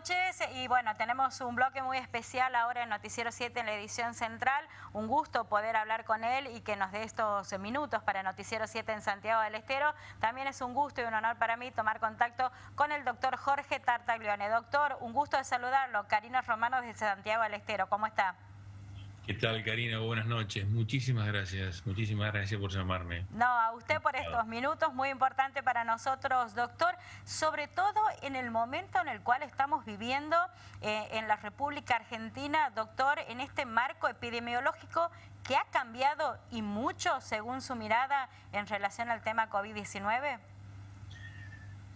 noches y bueno, tenemos un bloque muy especial ahora en Noticiero 7 en la edición central. Un gusto poder hablar con él y que nos dé estos minutos para Noticiero 7 en Santiago del Estero. También es un gusto y un honor para mí tomar contacto con el doctor Jorge Tartaglione. Doctor, un gusto de saludarlo. Karina Romano desde Santiago del Estero. ¿Cómo está? ¿Qué tal, Karina? Buenas noches. Muchísimas gracias por llamarme. No, a usted por estos minutos, muy importante para nosotros, doctor, sobre todo en el momento en el cual estamos viviendo en la República Argentina, doctor, en este marco epidemiológico que ha cambiado y mucho según su mirada en relación al tema COVID-19.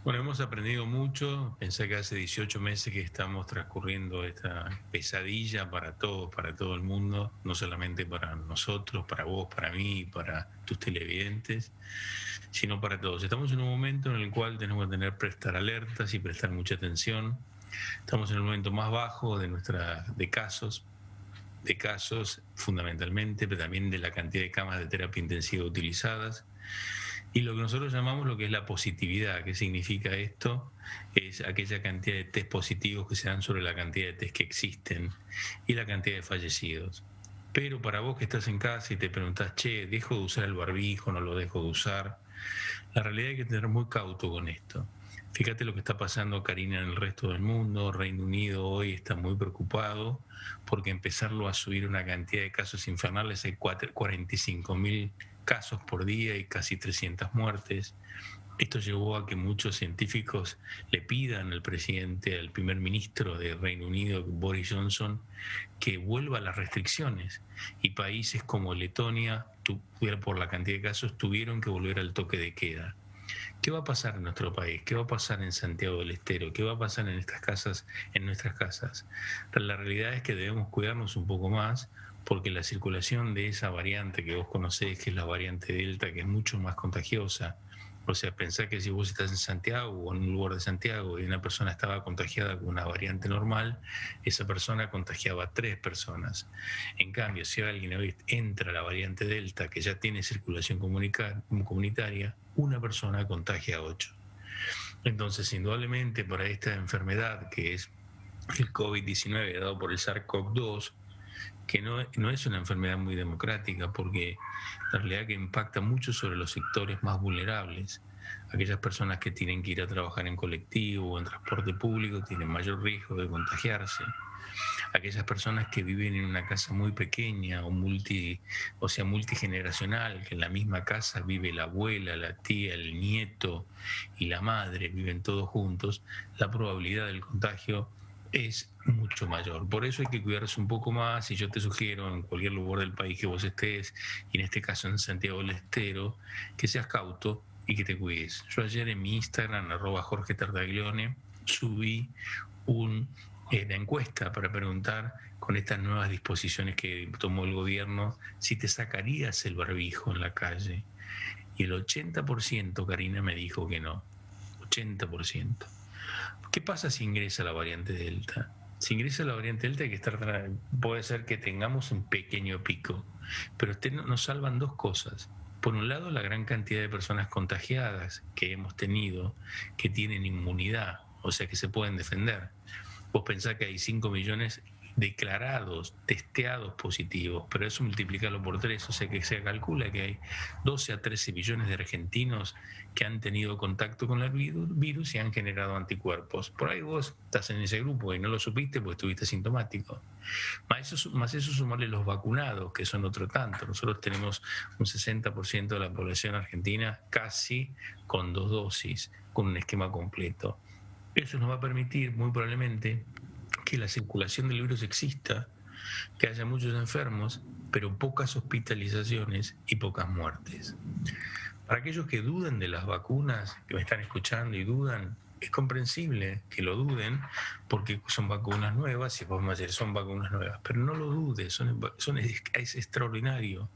Bueno, hemos aprendido mucho. Pensé que hace 18 meses que estamos transcurriendo esta pesadilla para todos, para todo el mundo, no solamente para nosotros, para vos, para mí, para tus televidentes, sino para todos. Estamos en un momento en el cual tenemos que prestar alertas y prestar mucha atención. Estamos en el momento más bajo de casos fundamentalmente, pero también de la cantidad de camas de terapia intensiva utilizadas. Y lo que nosotros llamamos lo que es la positividad. ¿Qué significa esto? Es aquella cantidad de test positivos que se dan sobre la cantidad de test que existen y la cantidad de fallecidos. Pero para vos que estás en casa y te preguntás, che, ¿dejo de usar el barbijo? ¿No lo dejo de usar? La realidad hay que tener muy cauto con esto. Fíjate lo que está pasando, Karina, en el resto del mundo. Reino Unido hoy está muy preocupado porque empezarlo a subir una cantidad de casos infernales. Hay 45.000 casos por día y casi 300 muertes. Esto llevó a que muchos científicos le pidan al primer ministro de Reino Unido, Boris Johnson, que vuelva a las restricciones. Y países como Letonia, por la cantidad de casos, tuvieron que volver al toque de queda. ¿Qué va a pasar en nuestro país? ¿Qué va a pasar en Santiago del Estero? ¿Qué va a pasar en nuestras casas? La realidad es que debemos cuidarnos un poco más, porque la circulación de esa variante que vos conocés, que es la variante Delta, que es mucho más contagiosa. O sea, pensá que si vos estás en Santiago o en un lugar de Santiago y una persona estaba contagiada con una variante normal, esa persona contagiaba a 3 personas. En cambio, si alguien hoy entra a la variante Delta, que ya tiene circulación comunitaria, una persona contagia a 8. Entonces, indudablemente, para esta enfermedad que es el COVID-19 dado por el SARS-CoV-2, que no es una enfermedad muy democrática, porque la realidad que impacta mucho sobre los sectores más vulnerables. Aquellas personas que tienen que ir a trabajar en colectivo o en transporte público tienen mayor riesgo de contagiarse. Aquellas personas que viven en una casa muy pequeña o multigeneracional, que en la misma casa vive la abuela, la tía, el nieto y la madre, viven todos juntos, la probabilidad del contagio es mucho mayor. Por eso hay que cuidarse un poco más, y yo te sugiero en cualquier lugar del país que vos estés, y en este caso en Santiago del Estero, que seas cauto y que te cuides. Yo ayer en mi Instagram, @Jorge Tartaglione, subí una encuesta para preguntar, con estas nuevas disposiciones que tomó el gobierno, si te sacarías el barbijo en la calle. Y el 80%, Karina, me dijo que no. 80%. ¿Qué pasa si ingresa la variante Delta? Si ingresa la variante Delta puede ser que tengamos un pequeño pico, pero nos salvan 2 cosas. Por un lado, la gran cantidad de personas contagiadas que hemos tenido, que tienen inmunidad, o sea que se pueden defender. Vos pensás que hay 5 millones declarados, testeados positivos, pero eso multiplicarlo por 3, o sea que se calcula que hay 12 a 13 millones de argentinos que han tenido contacto con el virus y han generado anticuerpos. Por ahí vos estás en ese grupo y no lo supiste porque estuviste sintomático. Más eso sumarle los vacunados, que son otro tanto. Nosotros tenemos un 60% de la población argentina casi con 2 dosis, con un esquema completo. Eso nos va a permitir, muy probablemente, que la circulación del virus exista, que haya muchos enfermos, pero pocas hospitalizaciones y pocas muertes. Para aquellos que duden de las vacunas, que me están escuchando y dudan, es comprensible que lo duden porque son vacunas nuevas, y podemos decir son vacunas nuevas, pero no lo dudes, es extraordinario.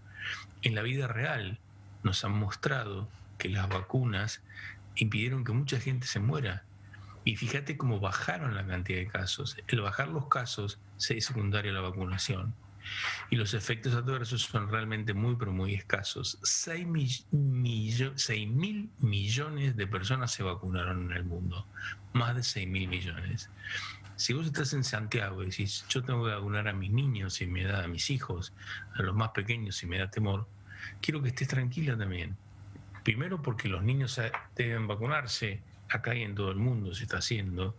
En la vida real nos han mostrado que las vacunas impidieron que mucha gente se muera. Y fíjate cómo bajaron la cantidad de casos. El bajar los casos es secundario a la vacunación. Y los efectos adversos son realmente muy, pero muy escasos. 6.000 millones de personas se vacunaron en el mundo. Más de 6.000 millones. si vos estás en Santiago y decís, yo tengo que vacunar a mis niños si me da, a mis hijos, a los más pequeños si me da temor, quiero que estés tranquila también. Primero porque los niños deben vacunarse, acá y en todo el mundo se está haciendo,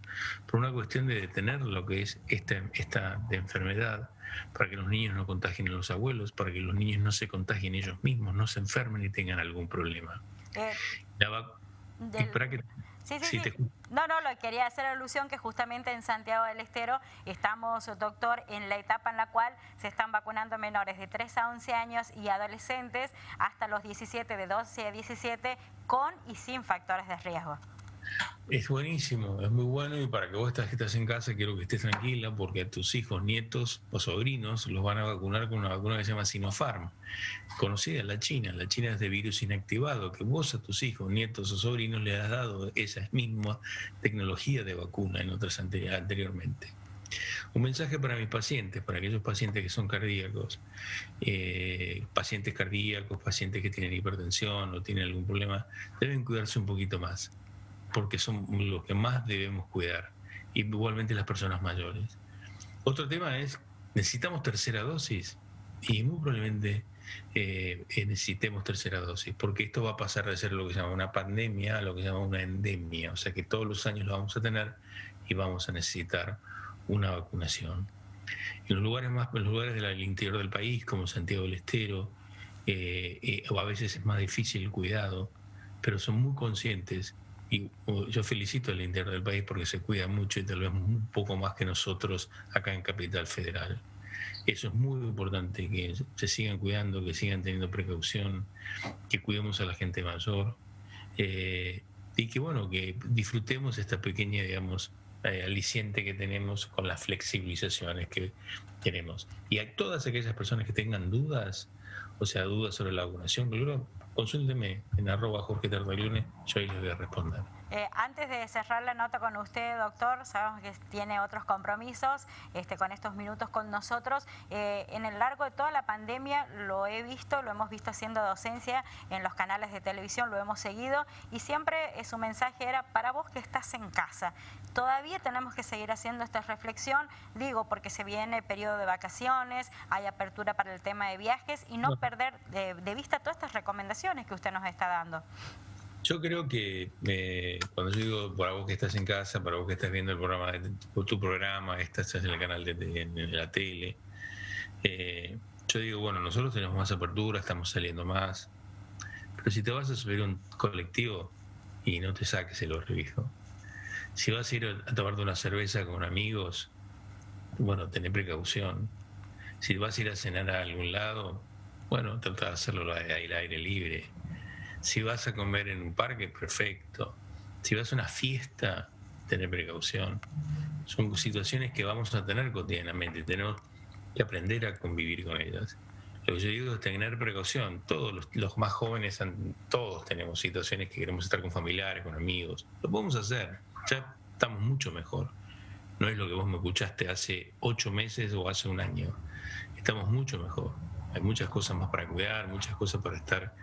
por una cuestión de detener lo que es esta enfermedad, para que los niños no contagien a los abuelos, para que los niños no se contagien ellos mismos, no se enfermen y tengan algún problema. Para que, Sí. No, lo quería hacer alusión que justamente en Santiago del Estero estamos, doctor, en la etapa en la cual se están vacunando menores de 3 a 11 años y adolescentes hasta los 17, de 12 a 17, con y sin factores de riesgo. Es buenísimo, es muy bueno, y para que vos que estás en casa quiero que estés tranquila, porque a tus hijos, nietos o sobrinos los van a vacunar con una vacuna que se llama Sinopharm, conocida en la China. La China es de virus inactivado, que vos a tus hijos, nietos o sobrinos le has dado esa misma tecnología de vacuna en otras anteriormente. Un mensaje para mis pacientes, para aquellos pacientes que son cardíacos, pacientes cardíacos, pacientes que tienen hipertensión o tienen algún problema, deben cuidarse un poquito más, porque son los que más debemos cuidar, igualmente las personas mayores. Otro tema es, necesitamos tercera dosis, y muy probablemente necesitemos tercera dosis, porque esto va a pasar de ser lo que se llama una pandemia a lo que se llama una endemia, o sea que todos los años lo vamos a tener y vamos a necesitar una vacunación. En los lugares del interior del país, como Santiago del Estero, a veces es más difícil el cuidado, pero son muy conscientes. Y yo felicito al interior del país porque se cuida mucho, y tal vez un poco más que nosotros acá en Capital Federal. Eso es muy importante, que se sigan cuidando, que sigan teniendo precaución, que cuidemos a la gente mayor, y que bueno, que disfrutemos esta pequeña, digamos, aliciente que tenemos con las flexibilizaciones que tenemos. Y a todas aquellas personas que tengan dudas, o sea, dudas sobre la vacunación, consúlteme en @JorgeTartaglione, yo ahí les voy a responder. Antes de cerrar la nota con usted, doctor, sabemos que tiene otros compromisos con estos minutos con nosotros. En el largo de toda la pandemia lo hemos visto haciendo docencia en los canales de televisión, lo hemos seguido, y siempre su mensaje era para vos que estás en casa. Todavía tenemos que seguir haciendo esta reflexión, digo, porque se viene periodo de vacaciones, hay apertura para el tema de viajes, y no perder de vista todas estas recomendaciones que usted nos está dando. Yo creo que cuando yo digo para vos que estás en casa, para vos que estás viendo el programa, tu programa, estás en el canal de la tele, yo digo, bueno, nosotros tenemos más apertura, estamos saliendo más, pero si te vas a subir a un colectivo, y no te saques el barbijo. Si vas a ir a tomarte una cerveza con amigos, bueno, tené precaución. Si vas a ir a cenar a algún lado, bueno, trata de hacerlo al aire libre. Si vas a comer en un parque, perfecto. Si vas a una fiesta, tener precaución. Son situaciones que vamos a tener cotidianamente. Tenemos que aprender a convivir con ellas. Lo que yo digo es tener precaución. Todos los más jóvenes, todos tenemos situaciones que queremos estar con familiares, con amigos. Lo podemos hacer. Ya estamos mucho mejor. No es lo que vos me escuchaste hace 8 meses o hace un año. Estamos mucho mejor. Hay muchas cosas más para cuidar, muchas cosas para estar...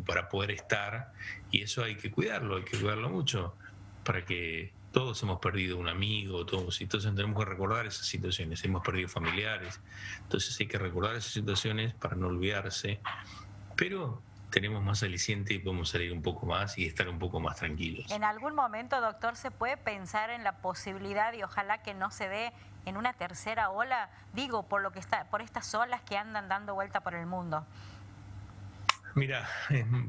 para poder estar, y eso hay que cuidarlo mucho, para que todos hemos perdido un amigo, entonces tenemos que recordar esas situaciones, hemos perdido familiares, entonces hay que recordar esas situaciones para no olvidarse, pero tenemos más aliciente y podemos salir un poco más y estar un poco más tranquilos. En algún momento, doctor, ¿se puede pensar en la posibilidad, y ojalá que no se dé, en una tercera ola? Digo, por estas olas que andan dando vuelta por el mundo. Mira,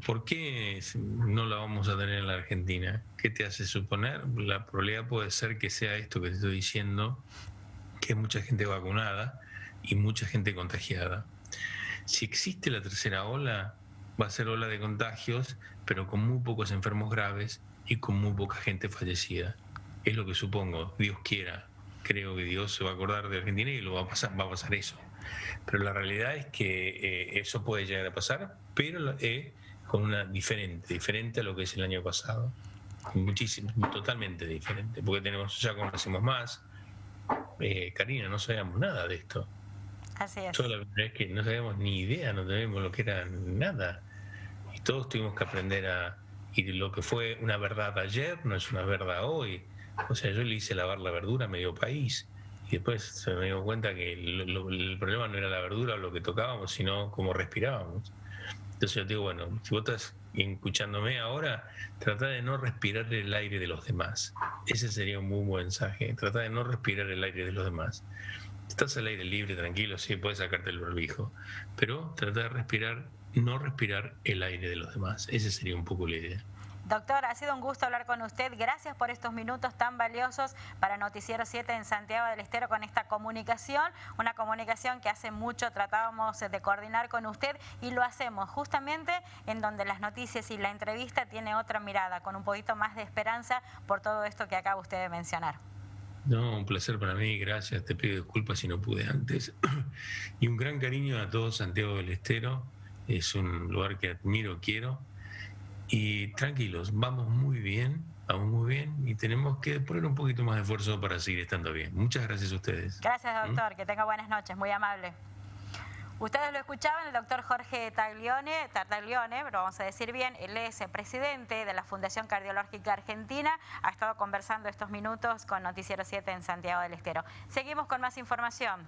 ¿por qué no la vamos a tener en la Argentina? ¿Qué te hace suponer? La probabilidad puede ser que sea esto que te estoy diciendo, que hay mucha gente vacunada y mucha gente contagiada. Si existe la tercera ola, va a ser ola de contagios, pero con muy pocos enfermos graves y con muy poca gente fallecida. Es lo que supongo, Dios quiera. Creo que Dios se va a acordar de Argentina y va a pasar eso. Pero la realidad es que eso puede llegar a pasar, pero con una diferente a lo que es el año pasado. Muchísimo, totalmente diferente, porque ya conocemos más. Karina, no sabíamos nada de esto. Así es. La verdad es que no sabíamos ni idea, no sabíamos lo que era nada. Y todos tuvimos que aprender y lo que fue una verdad ayer no es una verdad hoy. O sea, yo le hice lavar la verdura a medio país. Y después se me dio cuenta que el problema no era la verdura o lo que tocábamos, sino cómo respirábamos. Entonces yo digo, bueno, si vos estás escuchándome ahora, trata de no respirar el aire de los demás. Ese sería un muy buen mensaje. Trata de no respirar el aire de los demás. Estás al aire libre, tranquilo, sí, puedes sacarte el barbijo, pero trata de respirar, no respirar el aire de los demás. Esa sería un poco la idea. Doctor, ha sido un gusto hablar con usted. Gracias por estos minutos tan valiosos para Noticiero 7 en Santiago del Estero con esta comunicación, una comunicación que hace mucho tratábamos de coordinar con usted y lo hacemos justamente en donde las noticias y la entrevista tiene otra mirada, con un poquito más de esperanza por todo esto que acaba usted de mencionar. No, un placer para mí, gracias. Te pido disculpas si no pude antes. Y un gran cariño a todo Santiago del Estero. Es un lugar que admiro, quiero. Y tranquilos, vamos muy bien y tenemos que poner un poquito más de esfuerzo para seguir estando bien. Muchas gracias a ustedes. Gracias, doctor. Que tenga buenas noches. Muy amable. Ustedes lo escuchaban, el doctor Jorge Tartaglione, pero vamos a decir bien, él es el presidente de la Fundación Cardiológica Argentina, ha estado conversando estos minutos con Noticiero 7 en Santiago del Estero. Seguimos con más información.